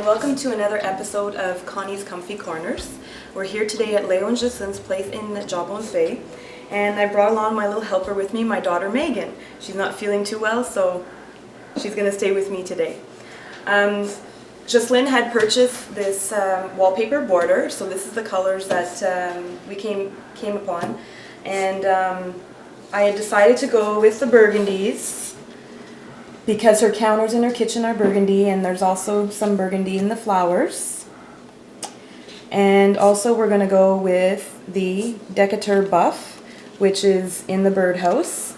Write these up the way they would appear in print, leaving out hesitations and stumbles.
welcome to another episode of Connie's Comfy Corners. We're here today at Leo and Jocelyn's place in Jawbones Bay, and I brought along my little helper with me, my daughter Megan. She's not feeling too well, so she's going to stay with me today. Jocelyn had purchased this wallpaper border, so this is the colors that we came upon, and I had decided to go with the burgundies, because her counters in her kitchen are burgundy, and there's also some burgundy in the flowers. And also we're going to go with the Decatur buff, which is in the birdhouse.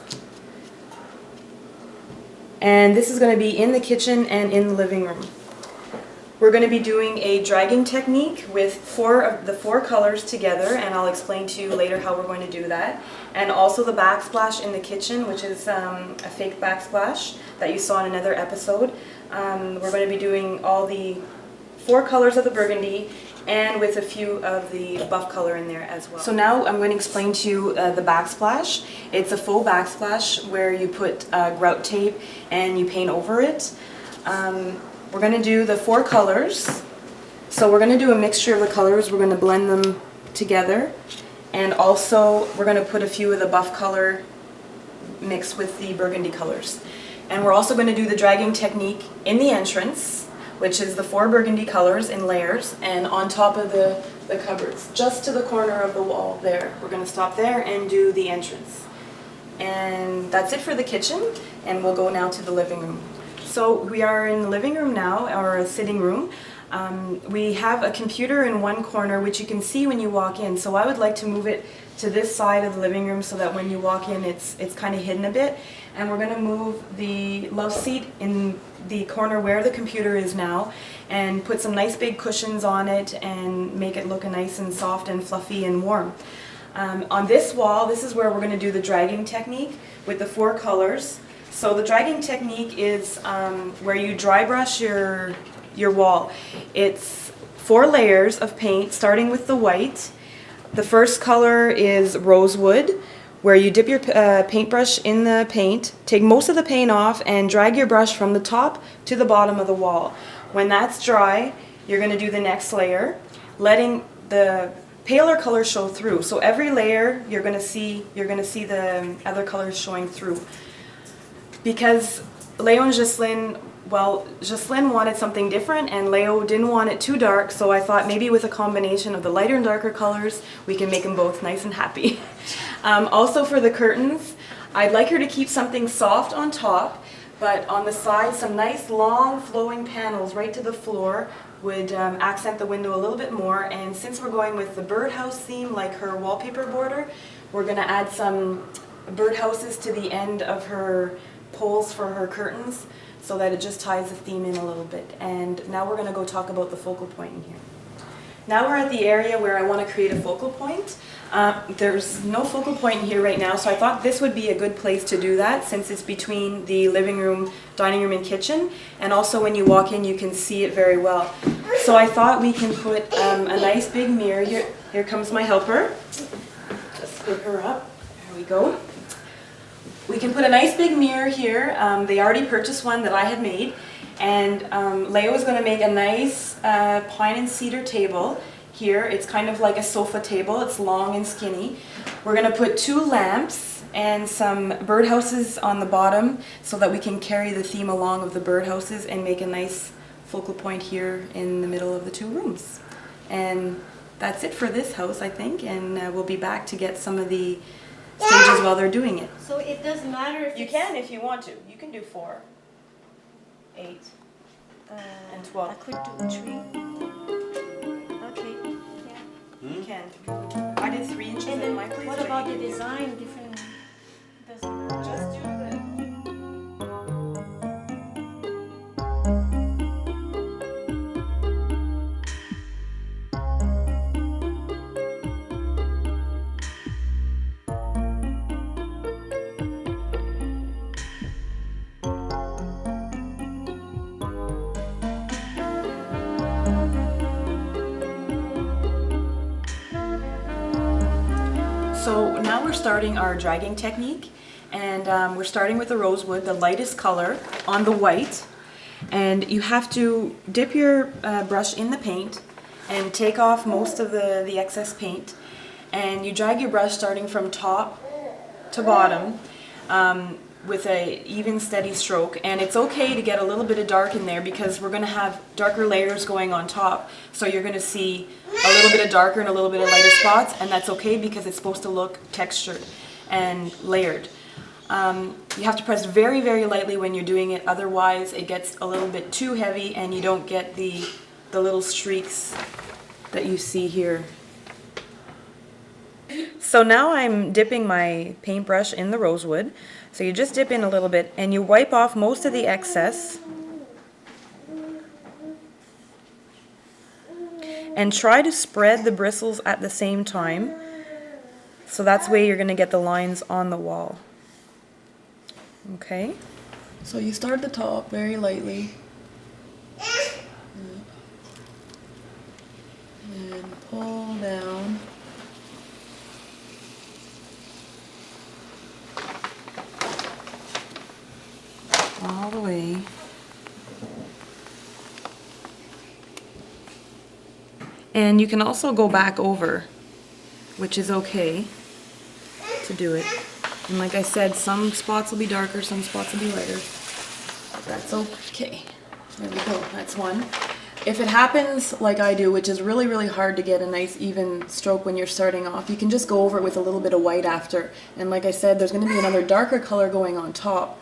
And this is going to be in the kitchen and in the living room. We're going to be doing a dragging technique with the four colors together, and I'll explain to you later how we're going to do that. And also the backsplash in the kitchen, which is a fake backsplash that you saw in another episode. We're going to be doing all the four colors of the burgundy and with a few of the buff color in there as well. So now I'm going to explain to you the backsplash. It's a faux backsplash where you put grout tape and you paint over it. We're going to do the four colors. So we're going to do a mixture of the colors. We're going to blend them together. And also we're going to put a few of the buff color mixed with the burgundy colors. And we're also going to do the dragging technique in the entrance, which is the four burgundy colors in layers and on top of the cupboards, just to the corner of the wall there. We're going to stop there and do the entrance. And that's it for the kitchen, and we'll go now to the living room. So we are in the living room now, or a sitting room. We have a computer in one corner, which you can see when you walk in. So I would like to move it to this side of the living room so that when you walk in, it's kind of hidden a bit. And we're going to move the love seat in the corner where the computer is now and put some nice big cushions on it and make it look nice and soft and fluffy and warm. On this wall, this is where we're going to do the dragging technique with the four colors. So the dragging technique is where you dry brush your wall. It's 4 layers of paint starting with the white. The first color is rosewood, where you dip your paintbrush in the paint, take most of the paint off, and drag your brush from the top to the bottom of the wall. When that's dry, you're going to do the next layer, letting the paler color show through. So every layer you're going to see the other colors showing through. Because Leo and Jocelyn, well, Jocelyn wanted something different and Leo didn't want it too dark, so I thought maybe with a combination of the lighter and darker colors, we can make them both nice and happy. Also for the curtains, I'd like her to keep something soft on top, but on the side, some nice long flowing panels right to the floor would accent the window a little bit more. And since we're going with the birdhouse theme, like her wallpaper border, we're going to add some birdhouses to the end of her poles for her curtains so that it just ties the theme in a little bit. And now we're going to go talk about the focal point in here. Now we're at the area where I want to create a focal point. There's no focal point in here right now, so I thought this would be a good place to do that since it's between the living room, dining room, and kitchen, and also when you walk in you can see it very well. So I thought we can put a nice big mirror. Here comes my helper. Just pick her up. There we go. We can put a nice big mirror here. They already purchased one that I had made, and Leo is going to make a nice pine and cedar table here. It's kind of like a sofa table. It's long and skinny. We're going to put 2 lamps and some birdhouses on the bottom so that we can carry the theme along of the birdhouses and make a nice focal point here in the middle of the 2 rooms. And that's it for this house, I think, and we'll be back to get some of the stages while they're doing it. So it doesn't matter if you can if you want to. You can do 4, 8, and 12. I could do 3. Okay. Yeah. You can. I did 3 inches And in then my place. what about the design? Different. Doesn't matter. Just do the. So now we're starting our dragging technique, and we're starting with the rosewood, the lightest color, on the white. And you have to dip your brush in the paint and take off most of the excess paint. And you drag your brush starting from top to bottom with a even steady stroke. And it's okay to get a little bit of dark in there because we're going to have darker layers going on top. So you're going to see a little bit of darker and a little bit of lighter spots, and that's okay because it's supposed to look textured and layered. You have to press very, very lightly when you're doing it, otherwise it gets a little bit too heavy and you don't get the little streaks that you see here. So now I'm dipping my paintbrush in the rosewood. So you just dip in a little bit and you wipe off most of the excess. And try to spread the bristles at the same time. So that's the way you're going to get the lines on the wall. Okay? So you start at the top very lightly. And pull down. All the way. And you can also go back over, which is okay to do it. And like I said, some spots will be darker, some spots will be lighter. That's okay. There we go, that's one. If it happens like I do, which is really, really hard to get a nice even stroke when you're starting off, you can just go over it with a little bit of white after. And like I said, there's going to be another darker color going on top.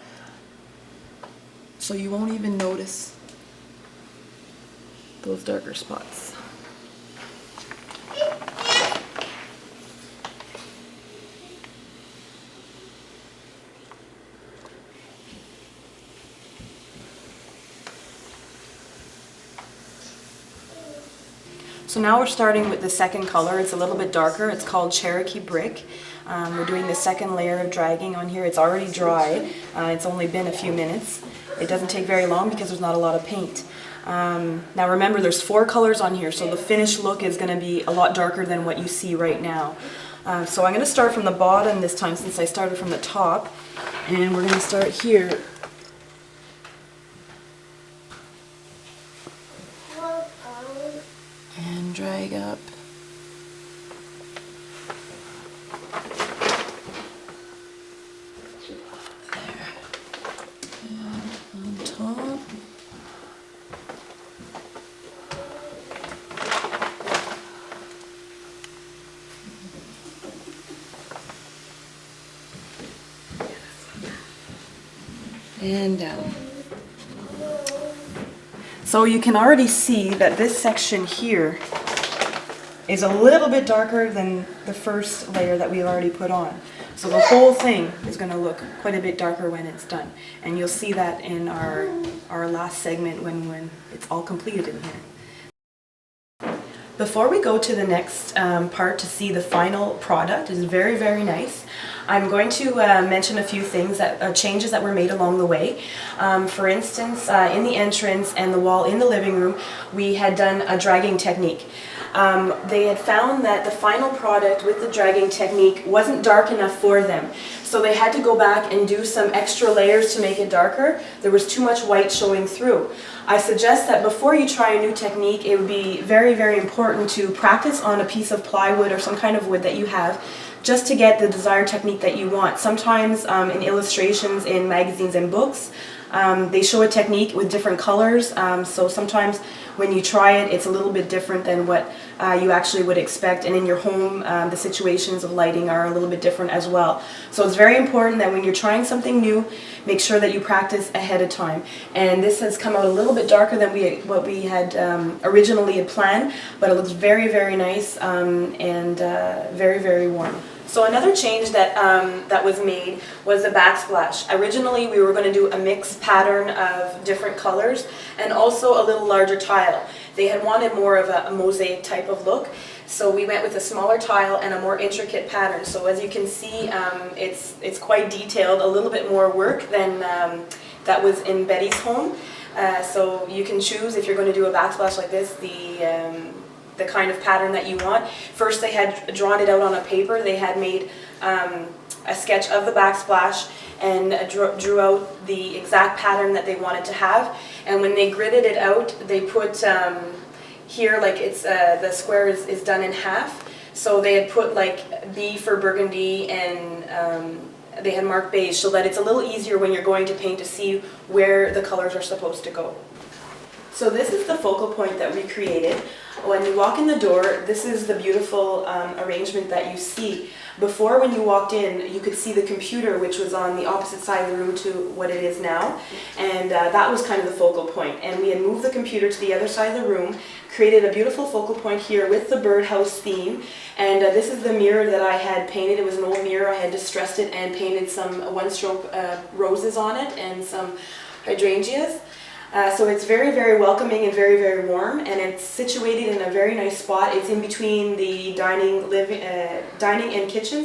So you won't even notice those darker spots. So now we're starting with the second color. It's a little bit darker. It's called Cherokee Brick. We're doing the second layer of dragging on here. It's already dry. It's only been a few minutes. It doesn't take very long because there's not a lot of paint. Now remember, there's 4 colors on here, so the finished look is going to be a lot darker than what you see right now. So I'm going to start from the bottom this time since I started from the top. And we're going to start here. And drag up. There. And on top. And down. So you can already see that this section here is a little bit darker than the first layer that we've already put on. So the whole thing is going to look quite a bit darker when it's done. And you'll see that in our last segment when it's all completed in here. Before we go to the next part to see the final product, it's very, very nice. I'm going to mention a few things that changes that were made along the way. For instance, in the entrance and the wall in the living room, we had done a dragging technique. They had found that the final product with the dragging technique wasn't dark enough for them. So they had to go back and do some extra layers to make it darker. There was too much white showing through. I suggest that before you try a new technique, it would be very, very important to practice on a piece of plywood or some kind of wood that you have, just to get the desired technique that you want. Sometimes in illustrations in magazines and books, they show a technique with different colors, so sometimes when you try it, it's a little bit different than what you actually would expect, and in your home, the situations of lighting are a little bit different as well. So it's very important that when you're trying something new, make sure that you practice ahead of time. And this has come out a little bit darker than what we had originally had planned, but it looks very, very nice and very, very warm. So another change that that was made was the backsplash. Originally we were going to do a mixed pattern of different colors and also a little larger tile. They had wanted more of a mosaic type of look, so we went with a smaller tile and a more intricate pattern. So as you can see, it's quite detailed, a little bit more work than that was in Betty's home. So you can choose, if you're going to do a backsplash like this, the kind of pattern that you want. First they had drawn it out on a paper. They had made a sketch of the backsplash and drew out the exact pattern that they wanted to have. And when they gridded it out, they put here, like it's the square is done in half. So they had put like B for burgundy, and they had marked beige, so that it's a little easier when you're going to paint to see where the colors are supposed to go. So this is the focal point that we created. When you walk in the door, this is the beautiful arrangement that you see. Before, when you walked in, you could see the computer, which was on the opposite side of the room to what it is now, and that was kind of the focal point. And we had moved the computer to the other side of the room, created a beautiful focal point here with the birdhouse theme, and this is the mirror that I had painted. It was an old mirror. I had distressed it and painted some one-stroke roses on it and some hydrangeas. So it's very, very welcoming and very, very warm, and it's situated in a very nice spot. It's in between the dining and kitchen,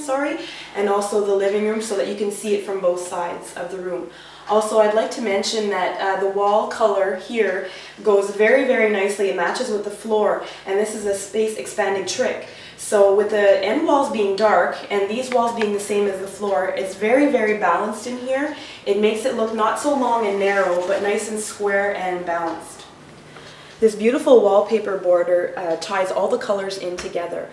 and also the living room, so that you can see it from both sides of the room. Also, I'd like to mention that the wall color here goes very, very nicely. It matches with the floor, and this is a space expanding trick. So with the end walls being dark and these walls being the same as the floor, it's very, very balanced in here. It makes it look not so long and narrow, but nice and square and balanced. This beautiful wallpaper border ties all the colors in together.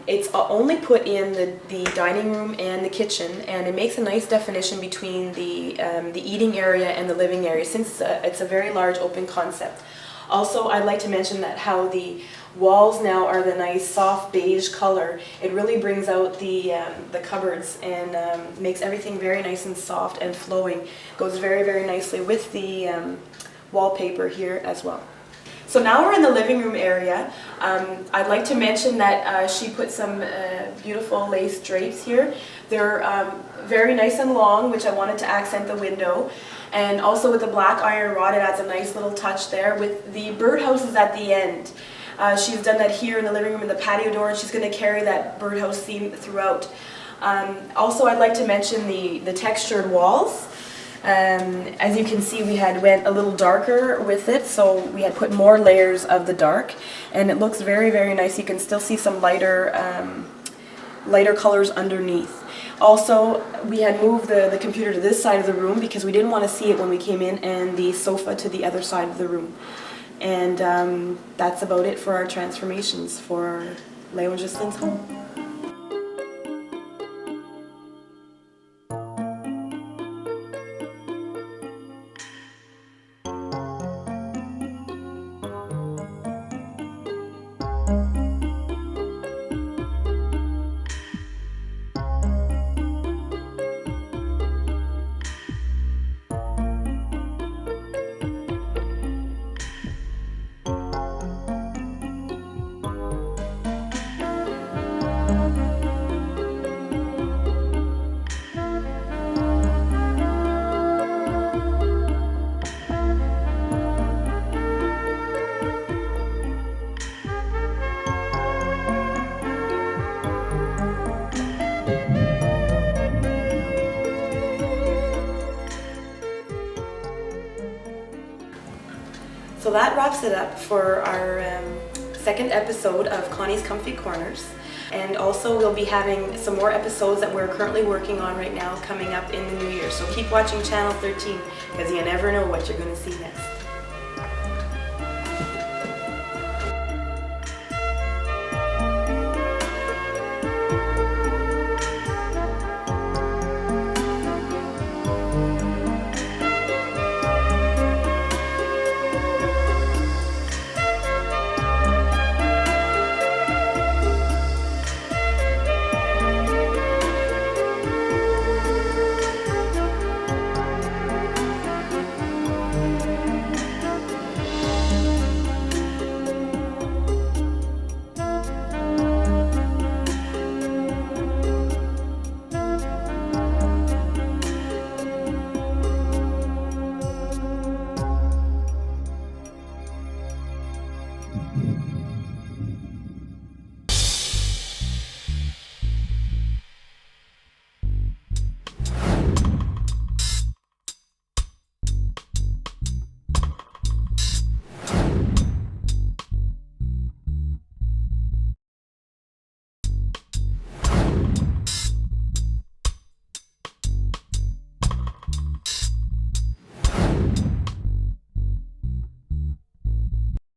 It's only put in the dining room and the kitchen, and it makes a nice definition between the eating area and the living area, since it's a very large open concept. Also, I'd like to mention that how the walls now are the nice soft beige color. It really brings out the cupboards and makes everything very nice and soft and flowing. Goes very, very nicely with the wallpaper here as well. So now we're in the living room area. I'd like to mention that she put some beautiful lace drapes here. They're very nice and long, which I wanted to accent the window. And also with the black iron rod, it adds a nice little touch there. With the birdhouses at the end, she's done that here in the living room in the patio door, and she's going to carry that birdhouse theme throughout. Also, I'd like to mention the textured walls. As you can see, we had went a little darker with it, so we had put more layers of the dark, and it looks very, very nice. You can still see some lighter colors underneath. Also, we had moved the computer to this side of the room because we didn't want to see it when we came in, and the sofa to the other side of the room. And that's about it for our transformations for Leo and Justin's home. So that wraps it up for our second episode of Connie's Comfy Corners. And also we'll be having some more episodes that we're currently working on right now coming up in the new year. So keep watching Channel 13 because you never know what you're going to see next.